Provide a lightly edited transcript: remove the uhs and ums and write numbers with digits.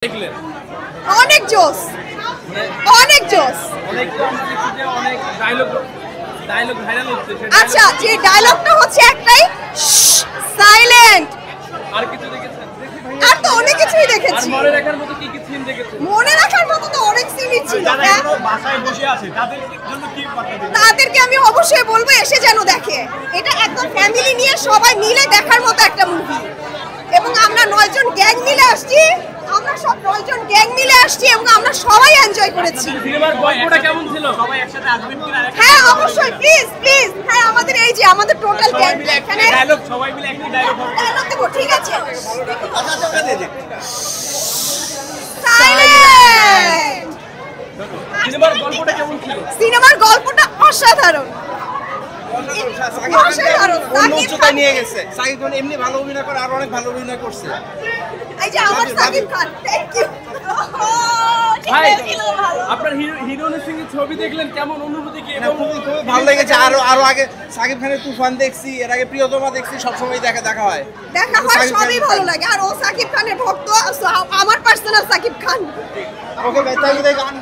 দেখলেন অনেক জোস অনেক জোস অনেক তো আমরা দেখছি যে অনেক ডায়লগ ভাইরাল হচ্ছে আচ্ছা যে ডায়লগটা হচ্ছে একটাই সাইলেন্ট আর কিছু দেখেছেন আর তো অনেক কিছুই আর দেখেছি মনে রাখার মতো কি কি সিন দেখেছেন মনে রাখার মতো তো অনেক সিনই ছিল যারা হ্যাঁ? এখনো বাসায় বসে আছে তাদের জন্য কি বার্তা দিবেন তাদেরকে আমি অবশ্যই বলবো এসে যেন দেখে এটা একদম ফ্যামিলি নিয়ে সবাই মিলে দেখার মতো একটা মুভি এবং আমরা 9 জন গ্যাং মিলে আসছি আমরা সব 9 জন গ্যাং মিলে আসছি এবং আমরা সবাই এনজয় করেছি সিনেমার গল্পটা কেমন ছিল সবাই একসাথে আসবেন কিনা হ্যাঁ অবশ্যই প্লিজ প্লিজ হ্যাঁ আমাদের এই যে আমাদের টোটাল গ্যাং এখানে ডায়লগ সবাই মিলে একটি ডায়লগ হবে ডায়লগ দেবো ঠিক আছে সিনেমার গল্পটা কেমন ছিল সিনেমার গল্পটা অসাধারণ অসাধারণ অন্য উচ্চতায় নিয়ে গেছে সাকিব খান এমনি ভালো অভিনয় করে আর অনেক ভালো অভিনয় করছে এই যে আমার সাকিব খান থ্যাংক ইউ ভাই আপনার হিরোইনের সঙ্গে ছবি দেখলেন কেমন অনুভূতি কি না, খুবই খুবই ভালো লেগেছে আরো আগে সাকিব খানের তুফান দেখছি এর আগে প্রিয়তমা দেখছি সবসময় দেখা হয় দেখা হয় সবই ভালো লাগে আর ও সাকিব খানের ভক্ত আমার পার্সোনাল সাকিব খান ওকে ভাই তাই গান